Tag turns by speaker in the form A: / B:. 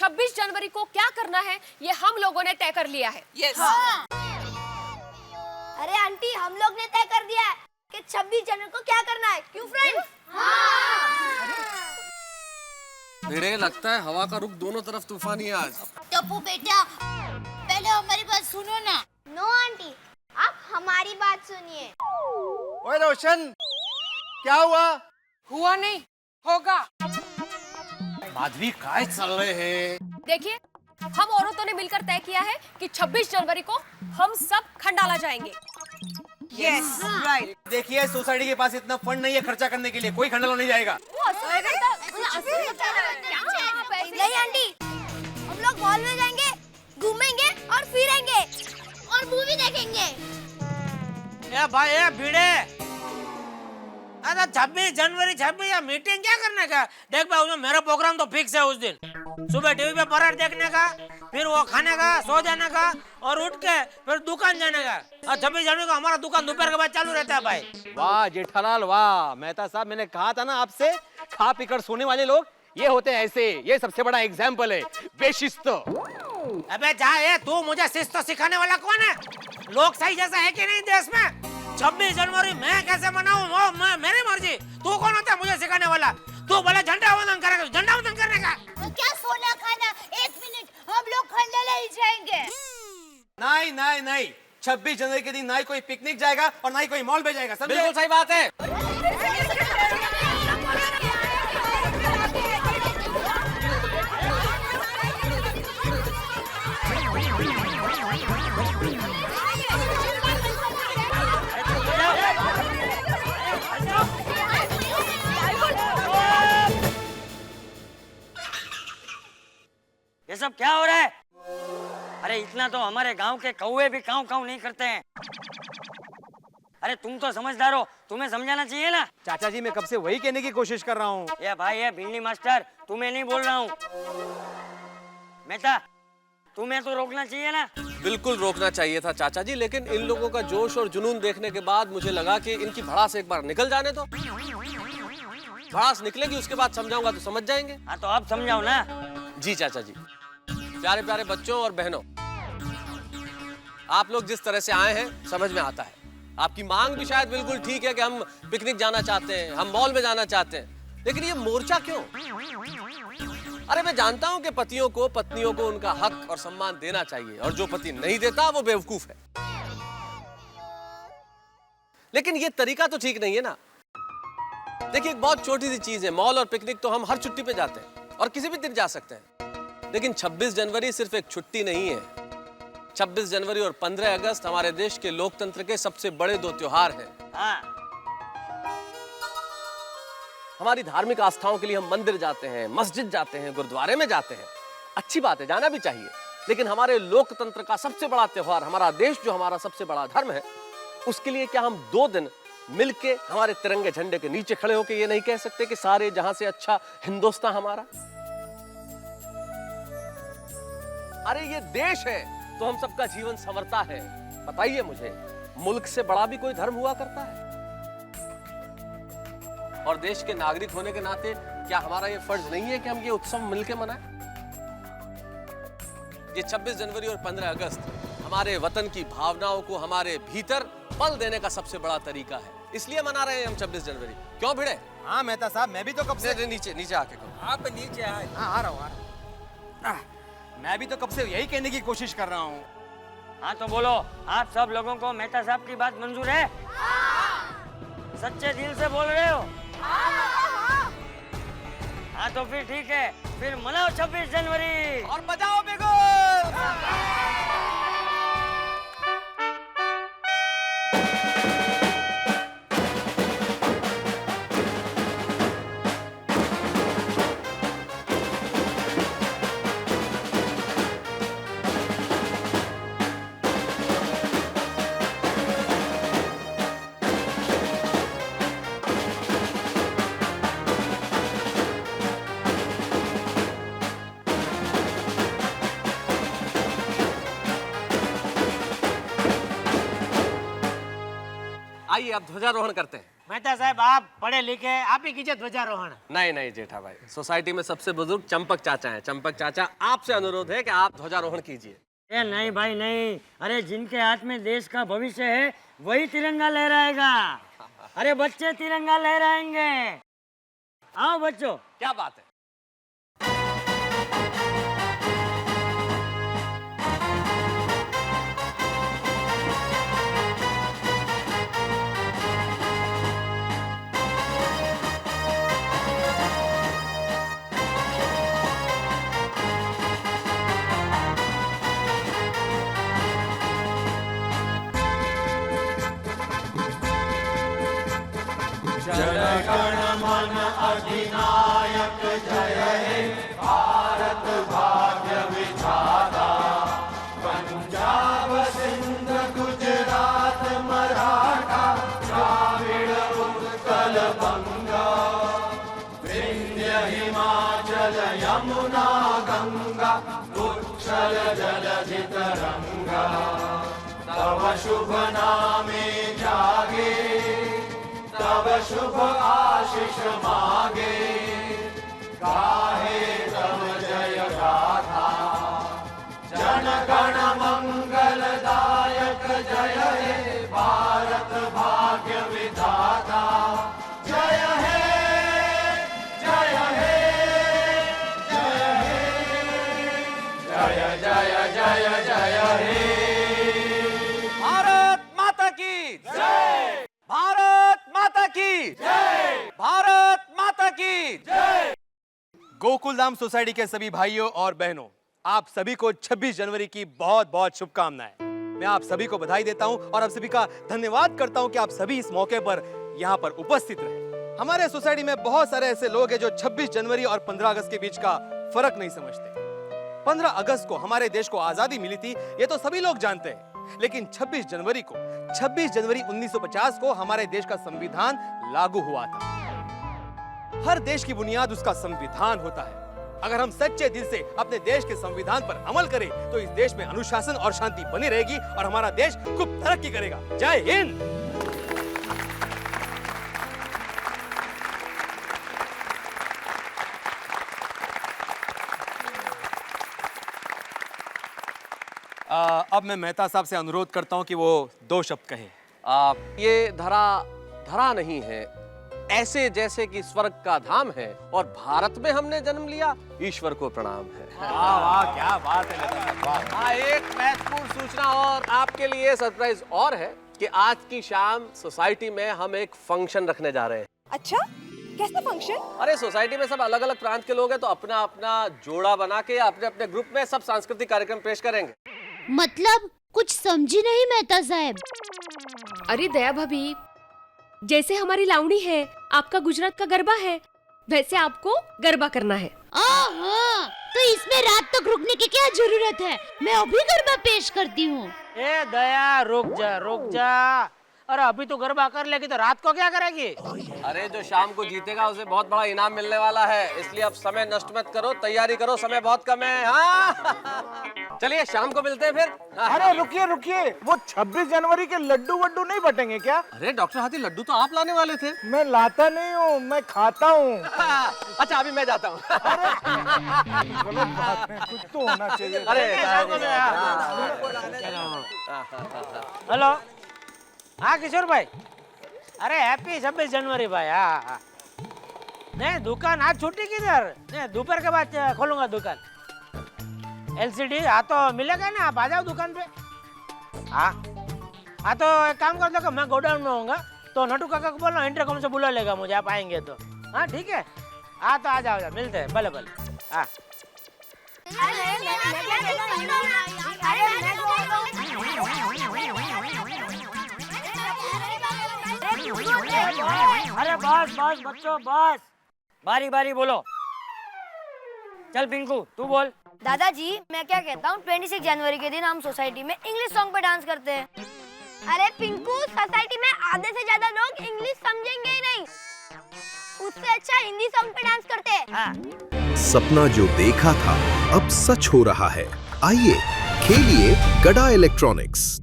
A: 26 जनवरी को क्या करना है ये हम लोगों ने तय कर लिया है।
B: हाँ।
C: अरे आंटी, हम लोग ने तय कर दिया है कि 26 जनवरी को क्या करना है, क्यों फ्रेंड?
D: भिड़े, लगता है हवा का रुख दोनों तरफ तूफानी है आज।
B: टप्पू बेटा, पहले हमारी बात सुनो ना।
C: नो आंटी, आप हमारी बात सुनिए।
E: ओए रोशन, क्या हुआ?
F: हुआ नहीं, होगा।
D: माधवी, काय चल रहे हैं?
A: देखिए, हम औरतों ने मिलकर तय किया है कि 26 जनवरी को हम सब खंडाला जाएंगे।
F: Yes, right.
E: देखिए, सोसाइटी के पास इतना फंड नहीं है खर्चा करने के लिए, कोई खंडाला नहीं जाएगा।
C: नहीं आंटी, हम लोग मॉल में जाएंगे, घूमेंगे और फिरेंगे और मूवी देखेंगे।
G: ए भाई, ए भिड़े, अरे 26 जनवरी 26 या मीटिंग क्या करने का? देख भाई, उसमें मेरा प्रोग्राम तो फिक्स है। उस दिन सुबह टीवी पे पराठ देखने का, फिर वो खाने का, सो जाने का और उठ के फिर दुकान जाने का। और 26 जनवरी को हमारा दुकान दोपहर के बाद चालू रहता है भाई।
E: वाह जेठालाल, वाह। मेहता साहब, मैंने कहा था ना आपसे, खा पीकर सोने वाले लोग ये होते हैं ऐसे। ये सबसे बड़ा एग्जाम्पल है बेशिस्त।
G: अबे जा, ये तू मुझे शिस्त सिखाने वाला कौन है? लोग सही जैसा है कि नहीं देश में? 26 जनवरी मैं कैसे मनाऊं, वो मेरी मर्जी। तू कौन होता है मुझे सिखाने वाला? तू बोले झंडा वंदन करेगा, झंडा वंदन करने का।
B: क्या सोना खाना? 1 मिनट, हम लोग खंडाला ही जाएंगे।
E: नहीं नहीं नहीं, 26 जनवरी के दिन ना ही कोई पिकनिक जाएगा और ना ही कोई मॉल में जाएगा। समझे?
D: बिल्कुल सही बात है।
H: ये सब क्या हो रहा है? अरे इतना तो हमारे गांव के कौवे भी काऊ काऊ नहीं करते हैं। अरे तुम तो समझदार हो, तुम्हें समझाना चाहिए ना।
E: चाचा जी, मैं कब से वही कहने की कोशिश कर रहा हूँ।
H: ये भाई, ये भिंडी मास्टर, तुम्हें नहीं बोल रहा हूँ। मेहता, तुम्हें तो रोकना चाहिए ना।
D: बिल्कुल रोकना चाहिए था चाचा जी, लेकिन इन लोगों का जोश और जुनून देखने के बाद मुझे लगा कि इनकी भड़ास एक बार निकल जाने दो। भड़ास निकलेगी, उसके बाद समझाऊंगा तो समझ जाएंगे।
H: हाँ तो आप समझाओ ना।
D: जी चाचा जी। प्यारे प्यारे बच्चों और बहनों, आप लोग जिस तरह से आए हैं समझ में आता है। आपकी मांग भी शायद बिल्कुल ठीक है कि हम पिकनिक जाना चाहते हैं, हम मॉल में जाना चाहते हैं, लेकिन ये मोर्चा क्यों? अरे मैं जानता हूं कि पतियों को पत्नियों को उनका हक और सम्मान देना चाहिए, और जो पति नहीं देता वो बेवकूफ है। लेकिन ये तरीका तो ठीक नहीं है ना। देखिए, एक बहुत छोटी सी चीज है, मॉल और पिकनिक तो हम हर छुट्टी पे जाते हैं और किसी भी दिन जा सकते हैं, लेकिन 26 जनवरी सिर्फ एक छुट्टी नहीं है। 26 जनवरी और 15 अगस्त हमारे देश के लोकतंत्र के सबसे बड़े दो त्योहार हैं।
H: हाँ।
D: हमारी धार्मिक आस्थाओं के लिए हम मंदिर जाते हैं, मस्जिद जाते हैं, गुरुद्वारे में जाते हैं। अच्छी बात है, जाना भी चाहिए, लेकिन हमारे लोकतंत्र का सबसे बड़ा त्योहार, हमारा देश जो हमारा सबसे बड़ा धर्म है, उसके लिए क्या हम 2 दिन मिलके हमारे तिरंगे झंडे के नीचे खड़े होकर ये नहीं कह सकते कि सारे जहां से अच्छा हिंदुस्तान हमारा? अरे ये देश है तो हम सबका जीवन संवरता है। बताइए मुझे, मुल्क से बड़ा भी कोई धर्म हुआ करता है? और देश के नागरिक होने के नाते क्या हमारा ये फर्ज नहीं है कि हम ये उत्सव मिलकर मनाएं? ये 26 जनवरी और 15 अगस्त हमारे वतन की भावनाओं को हमारे भीतर पल देने का सबसे बड़ा तरीका है, इसलिए मना रहे हैं हम 26 जनवरी। क्यों भिड़े?
E: हाँ मेहता साहब, मैं भी तो कब से
D: नीचे नीचे आके कहो।
G: आप नीचे आए।
E: हाँ, आ रहा हूँ। मैं भी तो कब से यही कहने की कोशिश कर रहा हूँ।
H: हाँ तो बोलो, आप सब लोगों को मेहता साहब की बात मंजूर है? सच्चे दिल से बोल रहे हो? हाँ तो फिर ठीक है, फिर मनाओ 26 जनवरी
E: और बजाओ बिगुल।
D: आइए अब ध्वजारोहण करते हैं।
G: मेहता साहब आप पढ़े लिखे, आप ही कीजिए ध्वजारोहण।
D: नहीं नहीं जेठा भाई, सोसाइटी में सबसे बुजुर्ग चंपक चाचा हैं। चंपक चाचा, आपसे अनुरोध है कि आप ध्वजारोहण कीजिए।
H: ए नहीं भाई नहीं, अरे जिनके हाथ में देश का भविष्य है वही तिरंगा लहराएगा। अरे बच्चे तिरंगा लहराएंगे। आओ बच्चों।
D: क्या बात है। भारत माता की जय! भारत माता की जय! भारत माता की जय!
E: गोकुलधाम सोसाइटी के सभी भाइयों और बहनों, आप सभी को 26 जनवरी की बहुत बहुत शुभकामनाएं। मैं आप सभी को बधाई देता हूं और आप सभी का धन्यवाद करता हूं कि आप सभी इस मौके पर यहां पर उपस्थित रहे। हमारे सोसाइटी में बहुत सारे ऐसे लोग हैं जो 26 जनवरी और 15 अगस्त के बीच का फर्क नहीं समझते। 15 अगस्त को हमारे देश को आजादी मिली थी, ये तो सभी लोग जानते हैं, लेकिन 26 जनवरी 1950 को हमारे देश का संविधान लागू हुआ था। हर देश की बुनियाद उसका संविधान होता है। अगर हम सच्चे दिल से अपने देश के संविधान पर अमल करें तो इस देश में अनुशासन और शांति बनी रहेगी और हमारा देश खूब तरक्की करेगा। जय हिंद। अब मैं मेहता साहब से अनुरोध करता हूं कि वो 2 शब्द कहें।
D: ये धरा नहीं है, ऐसे जैसे कि स्वर्ग का धाम है, और भारत में हमने जन्म लिया, ईश्वर को प्रणाम है।
E: वाह वाह, क्या बात है।
D: एक महत्वपूर्ण सूचना और आपके लिए सरप्राइज और है कि आज की शाम सोसाइटी में हम एक फंक्शन रखने जा रहे हैं।
F: अच्छा, कैसा फंक्शन?
D: अरे सोसाइटी में सब अलग अलग प्रांत के लोग हैं, तो अपना अपना जोड़ा बना के अपने अपने ग्रुप में सब सांस्कृतिक कार्यक्रम पेश करेंगे।
B: मतलब कुछ समझी नहीं मेहता साहब।
A: अरे दया भाभी, जैसे हमारी लावणी है, आपका गुजरात का गरबा है, वैसे आपको गरबा करना है।
B: तो इसमें रात तक रुकने की क्या जरूरत है? मैं अभी गरबा पेश करती हूँ।
G: ए दया रुक जा। अरे अभी तो गरबा कर लेगी तो रात को क्या करेगी?
D: अरे जो शाम को जीतेगा उसे बहुत बड़ा इनाम मिलने वाला है, इसलिए अब समय नष्ट मत करो, तैयारी करो, समय बहुत कम है। हाँ चलिए शाम को मिलते हैं फिर।
I: अरे रुकिए, वो 26 जनवरी के लड्डू वड्डू नहीं बटेंगे क्या?
D: अरे डॉक्टर हाथी, लड्डू तो आप लाने वाले थे।
I: मैं लाता नहीं हूँ, मैं खाता हूँ।
D: अच्छा अभी मैं जाता हूँ।
I: गलत बात है, कुछ तो होना चाहिए।
D: अरे
G: हेलो, हाँ किशोर भाई, अरे हैप्पी 26 जनवरी भाई। हाँ नहीं, दुकान आज छुट्टी किधर? नहीं, दोपहर के बाद खोलूंगा दुकान। LCD हाँ तो मिलेगा ना, आप आ जाओ दुकान पे। हाँ तो एक काम कर दो, मैं गोडाउन में होऊंगा, तो नटू काका को बोलो इंटरकॉम से बुला लेगा मुझे, आप आएंगे तो। हाँ ठीक है, हाँ तो आ जाओ, मिलते हैं, भले। हाँ
H: अरे बस बच्चों बस, बारी बारी बोलो। चल पिंकू तू बोल।
C: दादाजी मैं क्या कहता हूँ, 26 जनवरी के दिन हम सोसाइटी में इंग्लिश सॉन्ग पे डांस करते हैं। अरे पिंकू, सोसाइटी में आधे से ज्यादा लोग इंग्लिश समझेंगे ही नहीं, उससे अच्छा हिंदी सॉन्ग पे डांस करते हैं।
H: हाँ।
J: सपना जो देखा था अब सच हो रहा है। आइए खेलिए गड़ा इलेक्ट्रॉनिक्स।